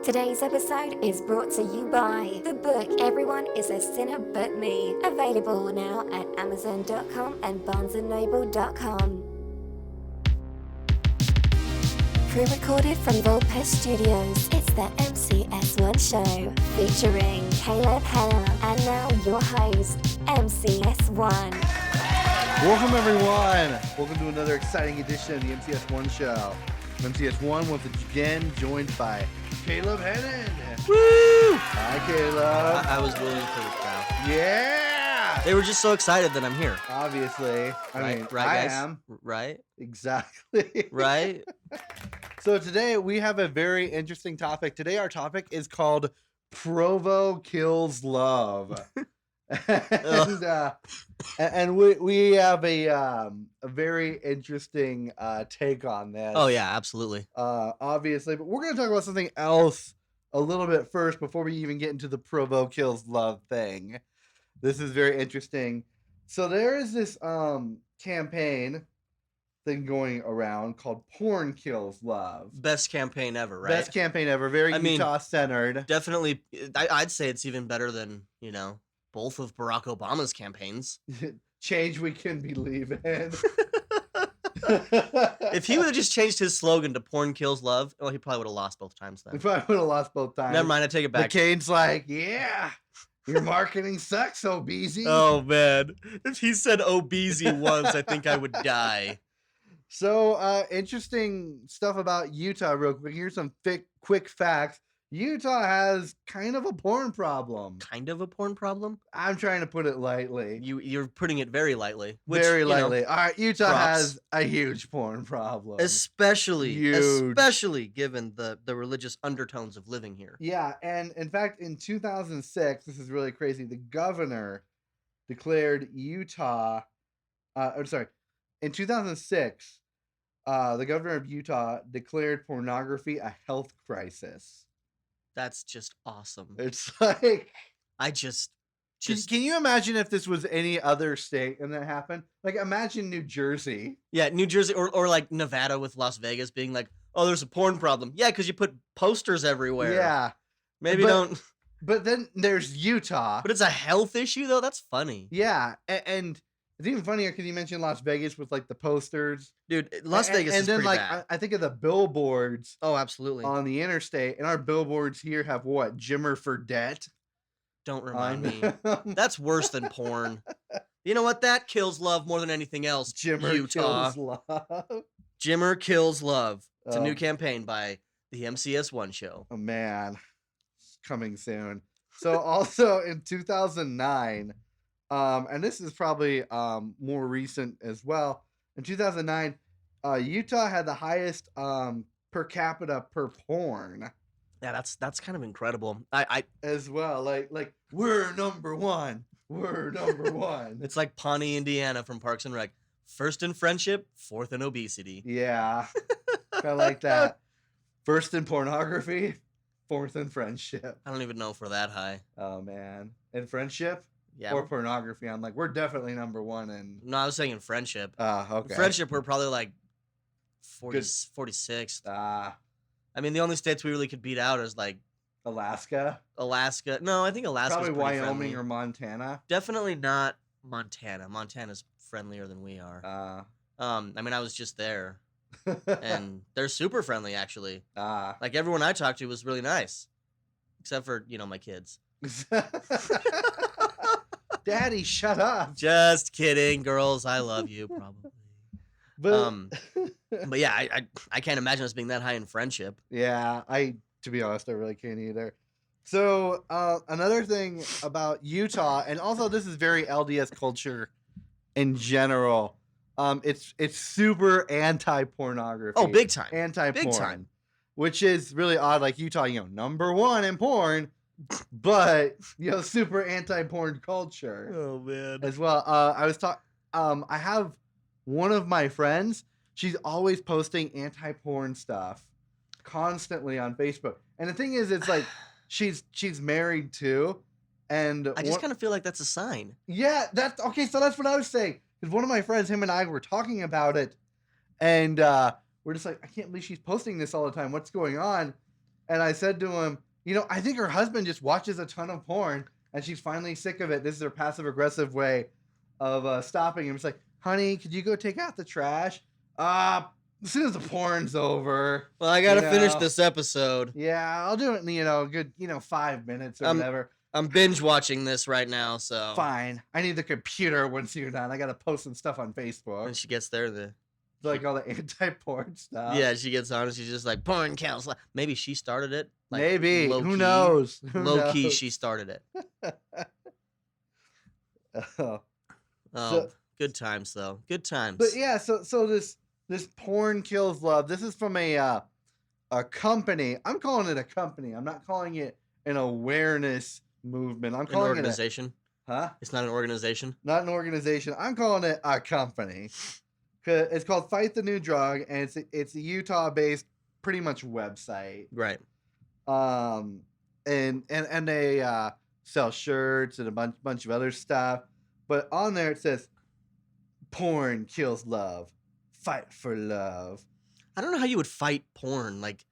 Today's episode is brought to you by the book Everyone is a Sinner But Me, available now at Amazon.com and BarnesandNoble.com. Pre-recorded from Volpes Studios, it's the MCS1 show, featuring Caleb, Hannah, and now your host, MCS1. Welcome everyone! Welcome to another exciting edition of the MCS1 show. MCS1 once again joined by Caleb Hennon. Woo! Hi Caleb. I was willing for the crowd. Yeah! They were just so excited that I'm here. Obviously. Right, I guys? am. Right? Exactly. Right? So today we have a very interesting topic. Today our topic is called Provo Kills Love. and we have a very interesting take on this. Oh yeah, absolutely. Obviously, but we're going to talk about something else a little bit first before we even get into the Provo Kills Love thing. This is very interesting. So there is this campaign thing going around called Porn Kills Love. Best campaign ever, right? Best campaign ever. Very Utah-centered. Definitely, I'd say it's even better than, both of Barack Obama's campaigns. Change we can believe in. If he would have just changed his slogan to Porn Kills Love, well, he probably would have lost both times then. He probably would have lost both times. Never mind, I take it back. McCain's like, yeah, your marketing sucks, Obeezy. Oh, man. If he said Obeezy once, I think I would die. So, interesting stuff about Utah real quick. Here's some quick facts. Utah has kind of a porn problem. Kind of a porn problem? I'm trying to put it lightly. You're putting it very lightly. Which, very lightly. All right, Utah props. has a huge porn problem. Especially given the religious undertones of living here. Yeah, and in fact, in 2006, this is really crazy, the governor declared Utah, in 2006, the governor of Utah declared pornography a health crisis. That's just awesome. It's like... Can you imagine if this was any other state and that happened? Like, imagine New Jersey. Yeah, New Jersey or like Nevada with Las Vegas being like, oh, there's a porn problem. Yeah, because you put posters everywhere. Yeah. Don't... But then there's Utah. But it's a health issue, though? That's funny. Yeah, and... It's even funnier because you mentioned Las Vegas with like the posters, dude. Las Vegas is pretty bad. I think of the billboards. Oh, absolutely. On the interstate, and our billboards here have what? Jimmer for debt. Don't remind me. That's worse than porn. You know what? That kills love more than anything else. Jimmer Utah. Kills Love. Jimmer Kills Love. It's a new campaign by the MCS1 show. Oh man, it's coming soon. So also in 2009. And this is probably more recent as well. In 2009, Utah had the highest per capita per porn. Yeah, that's kind of incredible. I as well. Like we're number one. We're number one. It's like Pawnee, Indiana from Parks and Rec. First in friendship, fourth in obesity. Yeah, kind of like that. First in pornography, fourth in friendship. I don't even know if we're that high. Oh man, in friendship. Yeah. Or pornography. I'm like, we're definitely number one in... No, I was saying in friendship. Okay. In friendship, we're probably like 46th. I mean, the only states we really could beat out is like... Alaska? No, I think Alaska's probably Wyoming friendly. or Montana. Definitely not Montana. Montana's friendlier than we are. I mean, I was just there. And they're super friendly, actually. Like, everyone I talked to was really nice. Except for, my kids. Daddy, shut up. Just kidding, girls. I love you, probably. But yeah, I can't imagine us being that high in friendship. Yeah, to be honest, I really can't either. So another thing about Utah, and also this is very LDS culture in general. It's super anti-pornography. Oh, big time. Anti-porn. Big time. Which is really odd. Like Utah, number one in porn. But super anti-porn culture. Oh man. As well. I have one of my friends. She's always posting anti-porn stuff constantly on Facebook. And the thing is, it's like she's married too. And I just kind of feel like that's a sign. Yeah, that's okay. So that's what I was saying. Because one of my friends, him and I were talking about it, and we're just like, I can't believe she's posting this all the time. What's going on? And I said to him, I think her husband just watches a ton of porn and she's finally sick of it. This is her passive aggressive way of stopping him. It's like, honey, could you go take out the trash? As soon as the porn's over. Well, I gotta finish this episode. Yeah, I'll do it in, a good, 5 minutes or whatever. I'm binge watching this right now, so. Fine. I need the computer once you're done. I gotta post some stuff on Facebook. When she gets there, like all the anti-porn stuff. Yeah, she gets on and she's just like, porn counts. Maybe she started it. Like, maybe. Who knows? Low key, she started it. So, good times though. Good times. But yeah, so this porn kills love. This is from a company. I'm calling it a company. I'm not calling it an awareness movement. I'm calling an organization. Huh? It's not an organization. Not an organization. I'm calling it a company. It's called Fight the New Drug, and it's a Utah-based, pretty much website. Right. And they sell shirts and a bunch of other stuff. But on there it says, "Porn kills love. Fight for love." I don't know how you would fight porn. Like,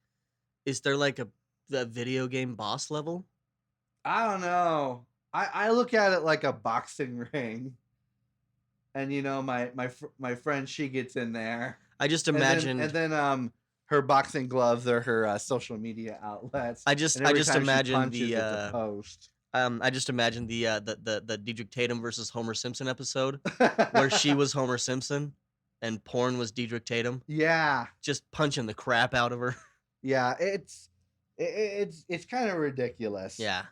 is there like a video game boss level? I don't know. I look at it like a boxing ring. And my friend, she gets in there. I just imagine, and then her boxing gloves are her social media outlets. I just imagine the post. I just imagine the Diedrich Tatum versus Homer Simpson episode where she was Homer Simpson and porn was Diedrich Tatum. Yeah, just punching the crap out of her. Yeah, it's kind of ridiculous. Yeah,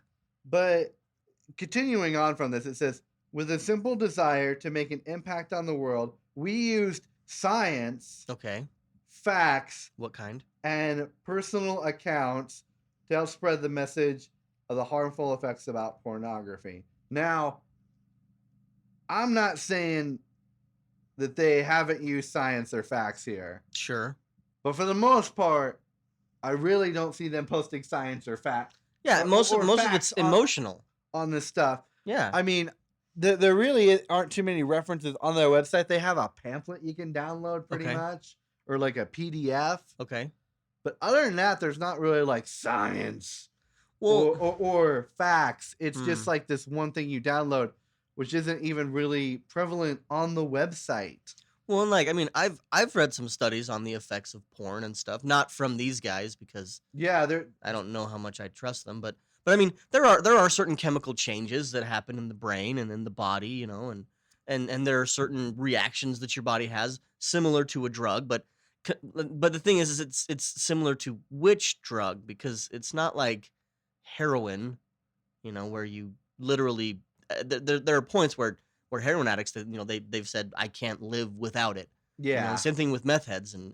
but continuing on from this, it says, with a simple desire to make an impact on the world, we used science, facts, what kind, and personal accounts to help spread the message of the harmful effects about pornography. Now, I'm not saying that they haven't used science or facts here. Sure. But for the most part, I really don't see them posting science or fact. Yeah, most of it's emotional on this stuff. Yeah. I mean, there really aren't too many references on their website. They have a pamphlet you can download pretty much, or like a PDF. Okay. But other than that, there's not really like science or facts. It's just like this one thing you download, which isn't even really prevalent on the website. Well, and like, I mean, I've read some studies on the effects of porn and stuff, not from these guys because I don't know how much I trust them, but I mean, there are certain chemical changes that happen in the brain and in the body, and there are certain reactions that your body has similar to a drug, but the thing is it's similar to which drug, because it's not like heroin, where you literally there are points where heroin addicts that they've said, I can't live without it. Yeah. Same thing with meth heads and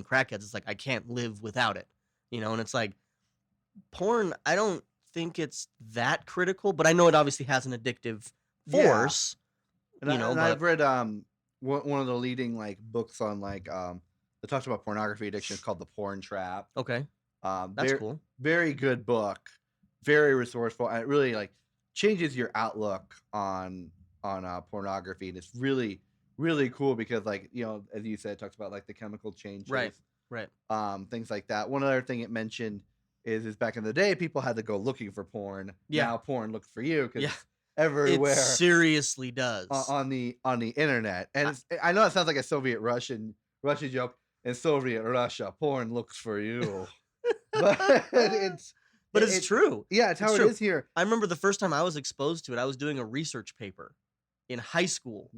crackheads. It's like, I can't live without it. And it's like porn, I don't think it's that critical, but I know it obviously has an addictive force. Yeah. And I've read one of the leading like books on like that talks about pornography addiction, called The Porn Trap. Okay. That's cool. Very good book. Very resourceful, and it really like changes your outlook on pornography, and it's really, really cool because, like, as you said, it talks about like the chemical changes, right, things like that. One other thing it mentioned is back in the day, people had to go looking for porn. Yeah. Now porn looks for you because it's everywhere. It seriously does on the internet, and I know it sounds like a Soviet Russia joke. In Soviet Russia, porn looks for you, but it's true. Yeah, it's how it is here. I remember the first time I was exposed to it, I was doing a research paper in high school,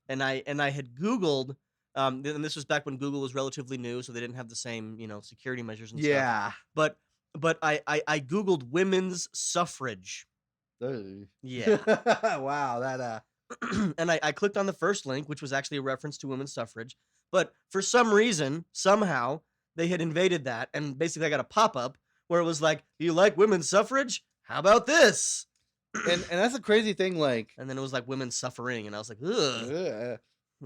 and I had Googled, and this was back when Google was relatively new, so they didn't have the same security measures and stuff. But I Googled women's suffrage. Yeah. Wow, that and I clicked on the first link, which was actually a reference to women's suffrage. But for some reason, somehow, they had invaded that, and basically I got a pop-up where it was like, do you like women's suffrage? How about this? And that's a crazy thing, like... And then it was like women's suffering, and I was like, ugh.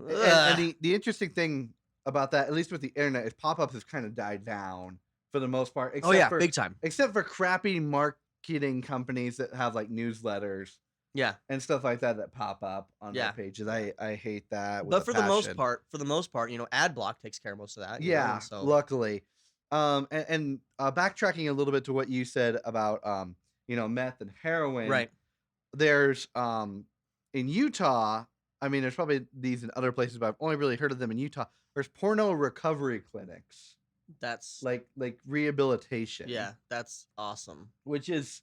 And the interesting thing about that, at least with the internet, is pop-ups have kind of died down for the most part. Big time. Except for crappy marketing companies that have, like, newsletters. Yeah. And stuff like that pop up on their pages. I hate that. But for the most part, ad block takes care of most of that. Yeah, luckily. And backtracking a little bit to what you said about meth and heroin. Right. There's in Utah. I mean, there's probably these in other places, but I've only really heard of them in Utah. There's porno recovery clinics. That's like rehabilitation. Yeah, that's awesome. Which is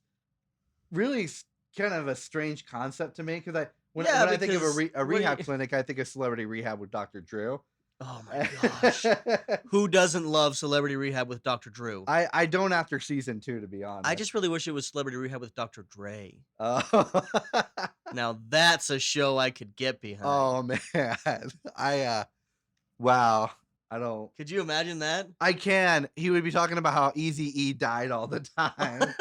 really kind of a strange concept to me because when I think of a rehab clinic, I think of Celebrity Rehab with Dr. Drew. Oh my gosh. Who doesn't love Celebrity Rehab with Dr. Drew? I don't after season 2, to be honest. I just really wish it was Celebrity Rehab with Dr. Dre. Oh. Now that's a show I could get behind. Oh man. Wow. I don't. Could you imagine that? I can. He would be talking about how Eazy-E died all the time.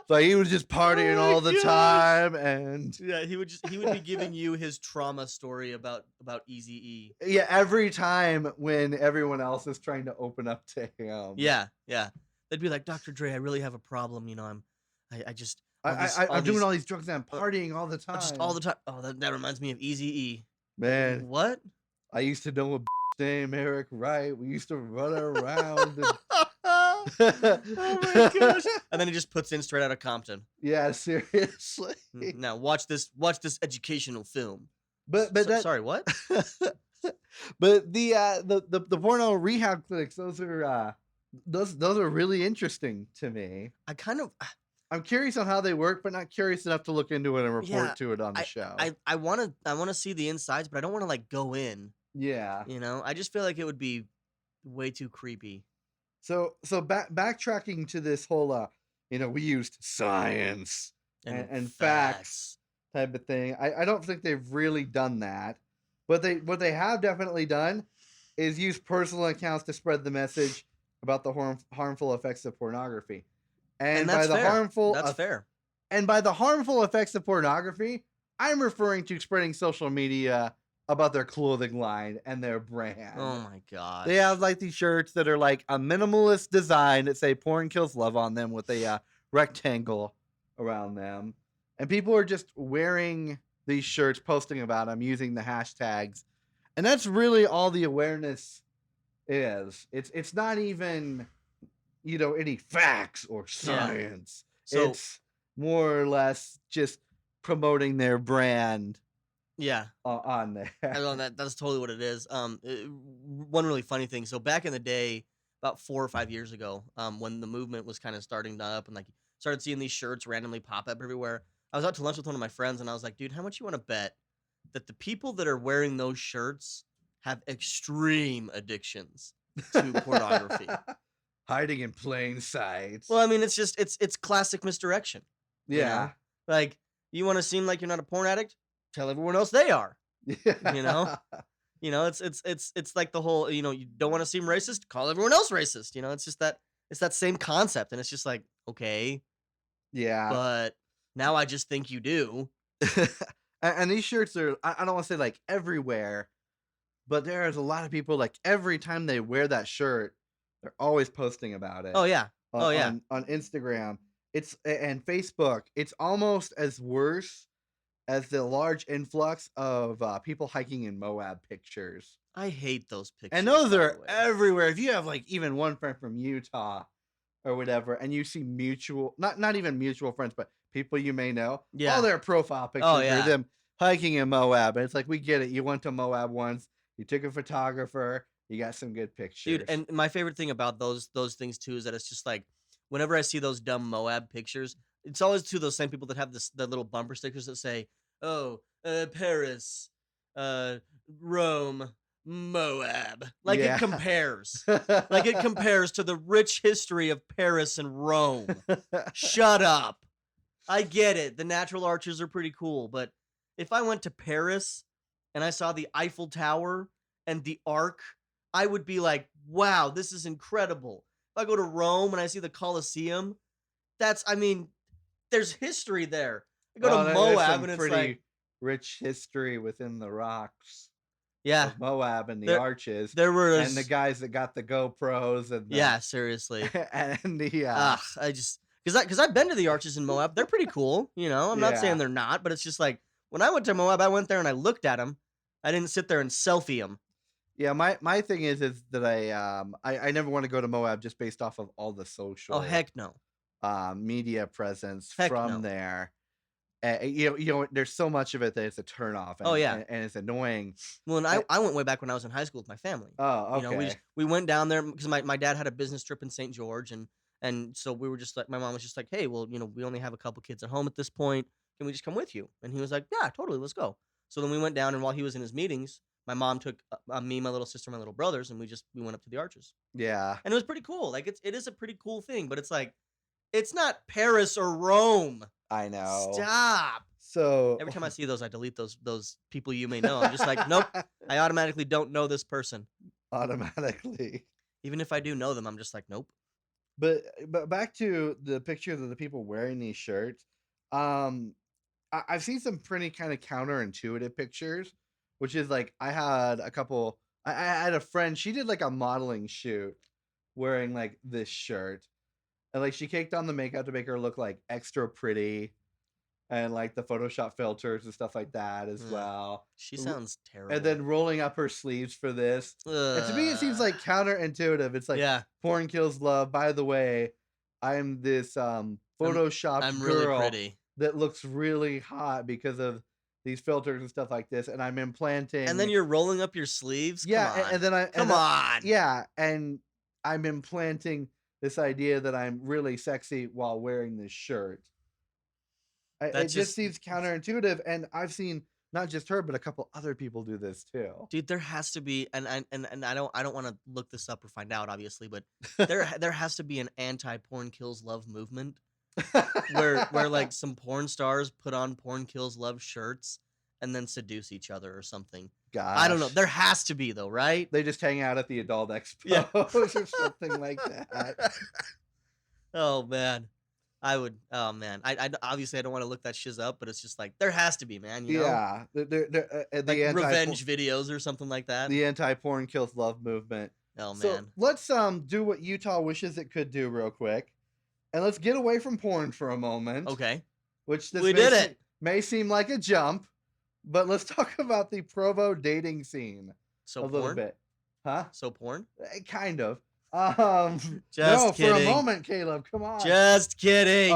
So he was just partying all the time, and yeah, he would be giving you his trauma story about Eazy-E. Yeah, every time when everyone else is trying to open up to him. Yeah. They'd be like, Dr. Dre, I really have a problem. I'm doing all these drugs and I'm partying all the time. Just all the time. Oh, that reminds me of Eazy-E. Man. What? I used to know a named Eric Wright. We used to run around. Oh my gosh! And then he just puts in Straight Outta Compton. Yeah, seriously. Now watch this educational film. But sorry, what? But the porno rehab clinics, those are really interesting to me. I'm curious on how they work, but not curious enough to look into it and report to it on the show. I want to see the insides, but I don't want to like go in. Yeah. I just feel like it would be way too creepy. So backtracking to this whole we used science and facts type of thing. I don't think they've really done that. But what they have definitely done is use personal accounts to spread the message about the harmful effects of pornography. And that's by the fair. That's fair. And by the harmful effects of pornography, I'm referring to spreading social media about their clothing line and their brand. Oh my god! They have like these shirts that are like a minimalist design that say "Porn Kills Love" on them with a rectangle around them, and people are just wearing these shirts, posting about them, using the hashtags, and that's really all the awareness is. It's not even any facts or science. Yeah. So, it's more or less just promoting their brand. Yeah, on there. That's totally what it is. One really funny thing. So back in the day, about 4 or 5 years ago, when the movement was kind of starting up and like started seeing these shirts randomly pop up everywhere, I was out to lunch with one of my friends and I was like, dude, how much you want to bet that the people that are wearing those shirts have extreme addictions to pornography, hiding in plain sight? Well, I mean, it's classic misdirection. Yeah, like you want to seem like you're not a porn addict. Tell everyone else they are. Yeah. It's like the whole, you don't want to seem racist, call everyone else racist. It's just that same concept. And it's just like, okay. Yeah. But now I just think you do. And these shirts are, I don't want to say like everywhere, but there's a lot of people like every time they wear that shirt, they're always posting about it. Oh yeah. On Instagram. And Facebook. It's almost as worse as the large influx of people hiking in Moab pictures. I hate those pictures. And those are everywhere. If you have like even one friend from Utah or whatever, and you see not even mutual friends, but people you may know, all their profile pictures are them hiking in Moab. And it's like, we get it. You went to Moab once. You took a photographer. You got some good pictures. Dude, and my favorite thing about those things too is that it's just like, whenever I see those dumb Moab pictures, it's always to those same people that have the little bumper stickers that say, Paris, Rome, Moab. Like it compares. Like it compares to the rich history of Paris and Rome. Shut up. I get it. The natural arches are pretty cool, but if I went to Paris and I saw the Eiffel Tower and the Arc, I would be like, wow, this is incredible. If I go to Rome and I see the Colosseum, there's history there. I go to Moab and it's pretty like rich history within the rocks. Yeah, Moab and the arches. There were and the guys that got the GoPros and seriously. And the I just because I've been to the arches in Moab. They're pretty cool. I'm not saying they're not, but it's just like when I went to Moab, I went there and I looked at them. I didn't sit there and selfie them. Yeah, my thing is that I never want to go to Moab just based off of all the Oh social heck no. media presence Heck from no. there. There's so much of it that it's a turnoff Oh and, yeah. and it's annoying. Well, and Uh, I went way back when I was in high school with my family. oh, You know, okay. we went down there because my dad had a business trip in St. George, and so we were just like, my mom was just like, hey, well, we only have a couple kids at home at this point. Can we just come with you? And he was like, yeah, totally, let's go. So then we went down, and while he was in his meetings, my mom took me, my little sister, my little brothers, and we went up to the Arches, Yeah, and it was pretty cool. Like it is a pretty cool thing, but it's like it's not Paris or Rome. I know. Stop. So Every time I see those, I delete those people you may know. I'm just like, nope. I automatically don't know this person. automatically. Even if I do know them, I'm just like, nope. But back to the pictures of the people wearing these shirts. I've seen some pretty kind of counterintuitive pictures, which is like I had a couple. I had a friend. She did like a modeling shoot wearing like this shirt, and like she caked on the makeup to make her look like extra pretty, and like the Photoshop filters and stuff like that as well. She sounds terrible. And then rolling up her sleeves for this. And to me, it seems like counterintuitive. It's like porn kills love. By the way, I'm this photoshopped I'm girl really pretty that looks really hot because of these filters and stuff like this, and I'm implanting. And then you're rolling up your sleeves. Yeah, and then come on. Yeah, and I'm implanting this idea that I'm really sexy while wearing this shirt. It just seems counterintuitive, and I've seen not just her, but a couple other people do this too. Dude, there has to be, and I don't want to look this up or find out, obviously, but there has to be an anti-porn kills love movement where like some porn stars put on porn kills love shirts and then seduce each other or something. Gosh. I don't know. There has to be though, right? They just hang out at the adult expo or something like that. Oh man. I would. Oh man, I obviously I don't want to look that shiz up, but it's just like there has to be, man. You know? Yeah, the revenge videos or something like that. The anti-porn kills love movement. Oh man. So let's do what Utah wishes it could do real quick, and let's get away from porn for a moment. Okay. Which we did it. May seem like a jump, but let's talk about the Provo dating scene little bit, huh? So porn? Kind of. Just kidding. For a moment, Caleb. Come on. Just kidding.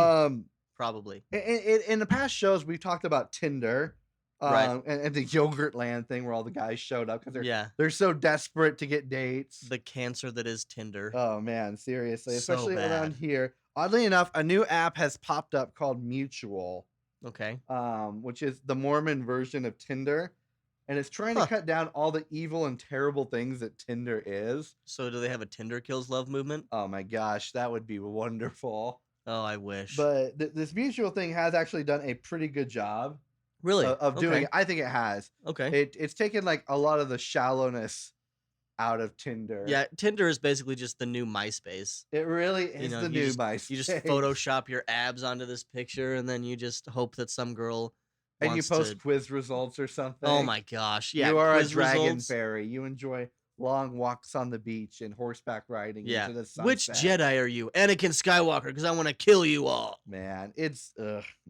Probably. In the past shows, we've talked about Tinder, right? And the Yogurt Land thing where all the guys showed up because they're so desperate to get dates. The cancer that is Tinder. Oh man, seriously, so especially bad. around here. Oddly enough, a new app has popped up called Mutual. Okay. Which is the Mormon version of Tinder. And it's trying to cut down all the evil and terrible things that Tinder is. So do they have a Tinder kills love movement? Oh my gosh, that would be wonderful. Oh, I wish. But this Mutual thing has actually done a pretty good job. Really? Of doing it. I think it has. Okay. It's taken like a lot of the shallowness out of Tinder. Yeah, Tinder is basically just the new MySpace. It really is the new MySpace. You just Photoshop your abs onto this picture, and then you just hope that some girl... And you post quiz results or something. Oh my gosh! Yeah, you are a dragon fairy. You enjoy long walks on the beach and horseback riding into the sunset. Which Jedi are you? Anakin Skywalker, because I want to kill you all. Man, it's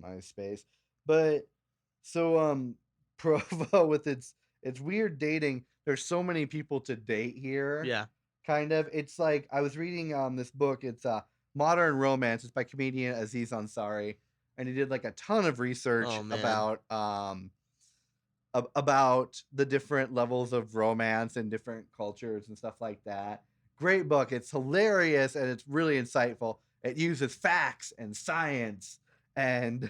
MySpace. But so Provo with its weird dating. There's so many people to date here. Yeah, kind of. It's like I was reading this book. It's Modern Romance. It's by comedian Aziz Ansari. And he did like a ton of research about the different levels of romance and different cultures and stuff like that. Great book. It's hilarious and it's really insightful. It uses facts and science and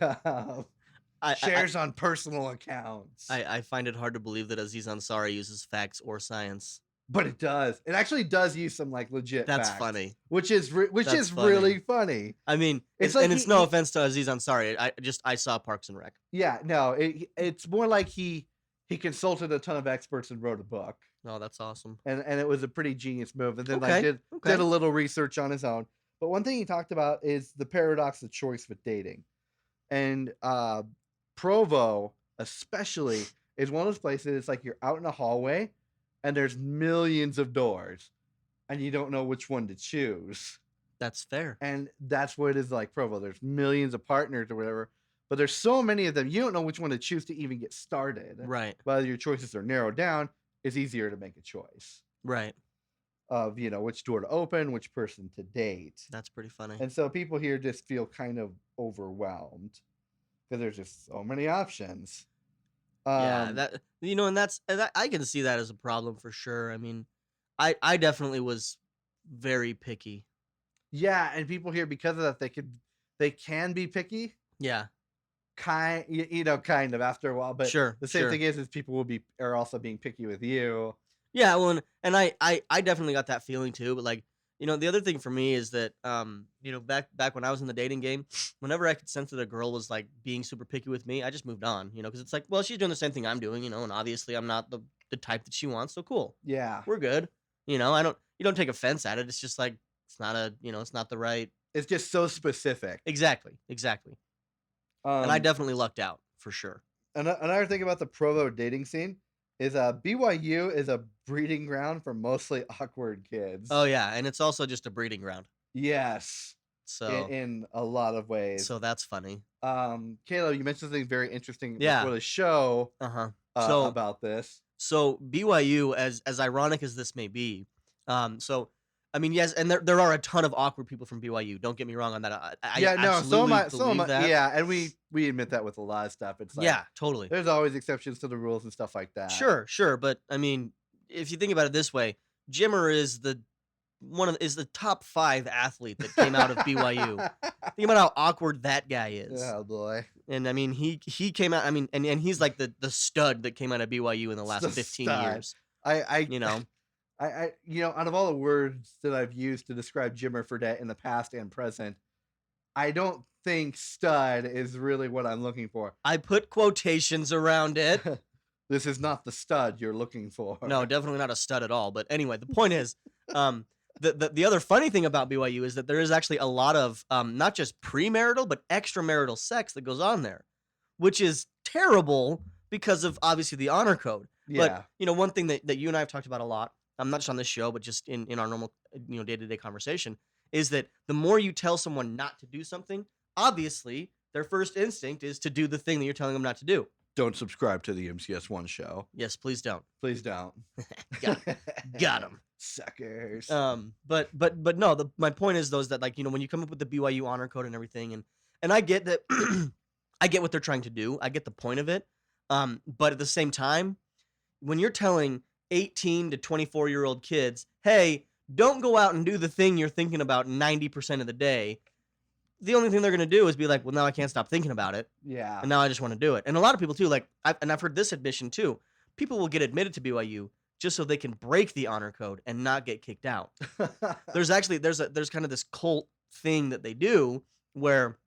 shares on personal accounts. I find it hard to believe that Aziz Ansari uses facts or science. But it does. It actually does use some like legit. That's facts, funny. Which is really funny. I mean, it's no offense to Aziz Ansari. I saw Parks and Rec. Yeah, no, it's more like he consulted a ton of experts and wrote a book. Oh, that's awesome. And it was a pretty genius move. And then did a little research on his own. But one thing he talked about is the paradox of choice with dating. And Provo, especially, is one of those places. It's like you're out in a hallway. And there's millions of doors, and you don't know which one to choose. That's fair. And that's what it is like Provo. There's millions of partners or whatever, but there's so many of them, you don't know which one to choose to even get started. Right. Whether your choices are narrowed down it's easier to make a choice Right. of, which door to open, which person to date. That's pretty funny. And so people here just feel kind of overwhelmed because there's just so many options. Yeah, that and that, I can see that as a problem for sure. I mean, I definitely was very picky. Yeah, and people here, because of that, they can be picky. Yeah. Kind of after a while, but Sure. the same thing is people are also being picky with you. Yeah, well, and I definitely got that feeling too. But like, the other thing for me is that back when I was in the dating game, whenever I could sense that a girl was like being super picky with me, I just moved on. Because it's like, well, she's doing the same thing I'm doing, and obviously I'm not the type that she wants, so cool. Yeah, We're good. You don't take offense at it. It's just like it's not the right. It's just so specific. Exactly. And I definitely lucked out for sure. Another thing about the Provo dating scene is BYU is a breeding ground for mostly awkward kids. Oh yeah, and it's also just a breeding ground. Yes. So in a lot of ways. So that's funny. Caleb, you mentioned something very interesting before the show. So about this. So BYU, as ironic as this may be, I mean, yes, and there are a ton of awkward people from BYU. Don't get me wrong on that. So am I. Yeah, and we admit that with a lot of stuff. It's like, yeah, totally. There's always exceptions to the rules and stuff like that. Sure, but I mean, if you think about it this way, Jimmer is the top 5 athlete that came out of BYU. Think about how awkward that guy is. Oh boy. And I mean, he came out. I mean, and he's like the stud that came out of BYU in the last 15 years. Out of all the words that I've used to describe Jimmer Fredette in the past and present, I don't think stud is really what I'm looking for. I put quotations around it. This is not the stud you're looking for. No, definitely not a stud at all. But anyway, the point is, the other funny thing about BYU is that there is actually a lot of not just premarital but extramarital sex that goes on there, which is terrible because of obviously the honor code. Yeah. But one thing that you and I have talked about a lot, not just on this show, but just in our normal day-to-day conversation, is that the more you tell someone not to do something, obviously their first instinct is to do the thing that you're telling them not to do. Don't subscribe to the MCS1 show. Yes, please don't. Please don't. Got him. Suckers. But no, my point is those that when you come up with the BYU honor code and everything, and I get that I get what they're trying to do. I get the point of it. But at the same time, when you're telling 18 to 24-year-old kids, hey, don't go out and do the thing you're thinking about 90% of the day, the only thing they're going to do is be like, well, now I can't stop thinking about it. Yeah. And now I just want to do it. And a lot of people, too, I've heard this admission, too. People will get admitted to BYU just so they can break the honor code and not get kicked out. There's kind of this cult thing that they do where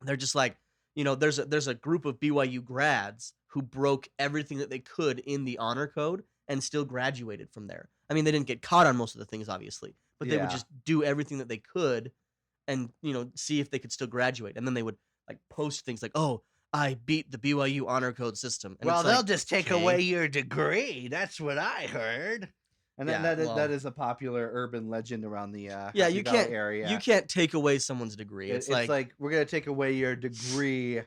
they're just like, there's a group of BYU grads who broke everything that they could in the honor code and still graduated from there. I mean, they didn't get caught on most of the things, obviously, but they would just do everything that they could and, see if they could still graduate. And then they would post things like, oh, I beat the BYU honor code system. And they'll just take away your degree. That's what I heard. And that is a popular urban legend around the you can't area. You can't take away someone's degree. It's like we're gonna take away your degree.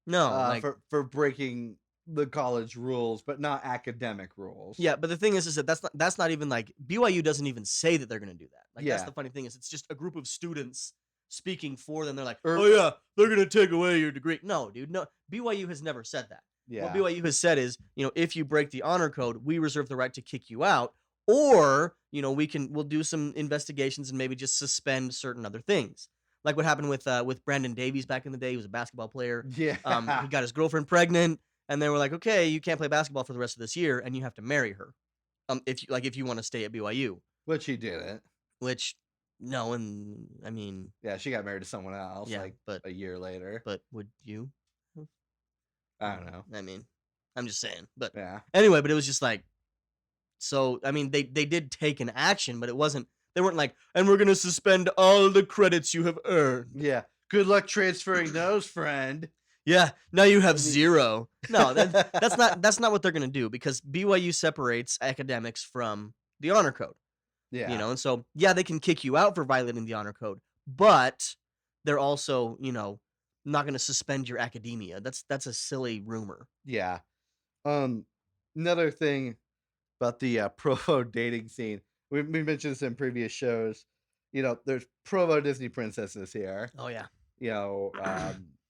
No, for breaking the college rules, but not academic rules. Yeah, but the thing is that that's not even BYU doesn't even say that they're gonna do that. That's the funny thing is it's just a group of students speaking for them. They're like, oh yeah, they're gonna take away your degree. No, dude, no. BYU has never said that. Yeah. What BYU has said is, if you break the honor code, we reserve the right to kick you out, or we'll do some investigations and maybe just suspend certain other things. Like what happened with Brandon Davies back in the day. He was a basketball player. Yeah. He got his girlfriend pregnant, and they were like, okay, you can't play basketball for the rest of this year, and you have to marry her. If you want to stay at BYU. Which he didn't. No, and I mean, yeah, she got married to someone else. Yeah, but a year later. But would you? I don't know. I mean, I'm just saying. But yeah. Anyway, but it was just so I mean, they did take an action, but it wasn't. They weren't like, and we're gonna suspend all the credits you have earned. Yeah. Good luck transferring those, friend. Yeah. Now you have 0. No, that's not what they're gonna do because BYU separates academics from the honor code. Yeah. And so they can kick you out for violating the honor code, but they're also not going to suspend your academia. That's a silly rumor. Yeah. Another thing about the Provo dating scene. We mentioned this in previous shows. There's Provo Disney princesses here. Oh yeah.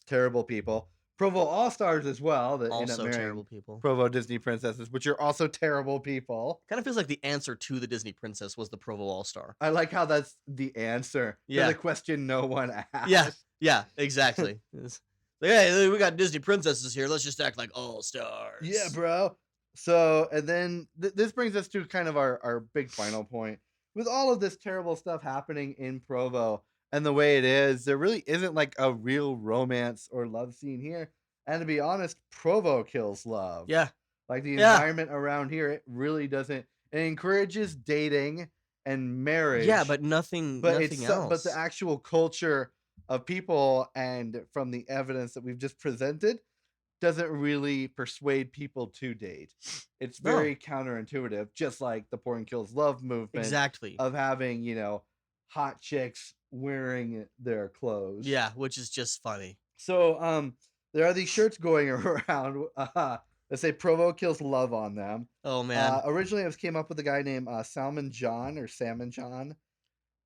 Terrible people. Provo All-Stars as well that end up Also marrying terrible people. Provo Disney princesses, which are also terrible people. Kind of feels like the answer to the Disney princess was the Provo All-Star. I like how that's the answer to the question no one asked. Yeah, exactly. Hey, we got Disney princesses here. Let's just act like all-stars. Yeah, bro. So, and then this brings us to kind of our big final point. With all of this terrible stuff happening in Provo and the way it is, there really isn't like a real romance or love scene here. And to be honest, Provo kills love. Yeah. Like the environment around here, it really doesn't. It encourages dating and marriage. Yeah, but nothing else. But the actual culture of people, and from the evidence that we've just presented, doesn't really persuade people to date. It's very counterintuitive, just like the porn kills love movement. Exactly. Of having, hot chicks wearing their clothes. Yeah, which is just funny. So, there are these shirts going around that say Provo kills love on them. Oh man. Originally it came up with a guy named Salmon John. Salmon,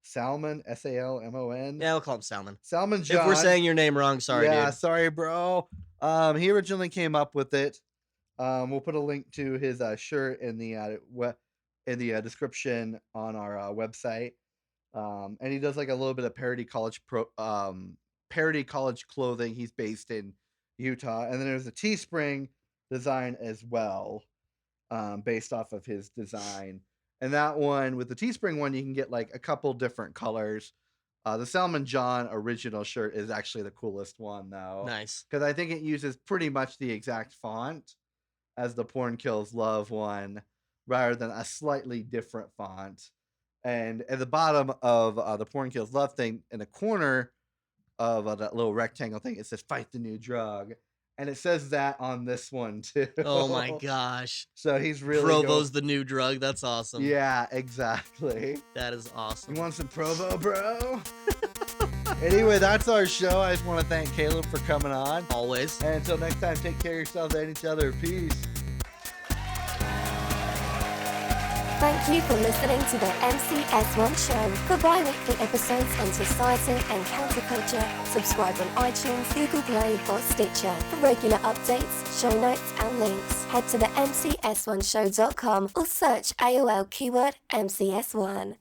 Salmon. Yeah, we'll call him Salmon. Salmon John. If we're saying your name wrong, sorry, dude. Yeah, sorry, bro. He originally came up with it. We'll put a link to his shirt in the description on our website. And he does like a little bit of parody college clothing. He's based in Utah, and then there's a Teespring design as well, based off of his design. And that one, with the Teespring one, you can get like a couple different colors. The Salmon John original shirt is actually the coolest one, though. Nice. Because I think it uses pretty much the exact font as the Porn Kills Love one, rather than a slightly different font. And at the bottom of the Porn Kills Love thing, in the corner of that little rectangle thing, it says "Fight the New Drug." And it says that on this one, too. Oh, my gosh. So he's really Provo's the new drug. That's awesome. Yeah, exactly. That is awesome. You want some Provo, bro? Anyway, that's our show. I just want to thank Caleb for coming on. Always. And until next time, take care of yourselves and each other. Peace. Thank you for listening to the MCS1 show. For bi-weekly episodes on society and counterculture, subscribe on iTunes, Google Play, or Stitcher. For regular updates, show notes, and links, head to the MCS1show.com or search AOL keyword MCS1.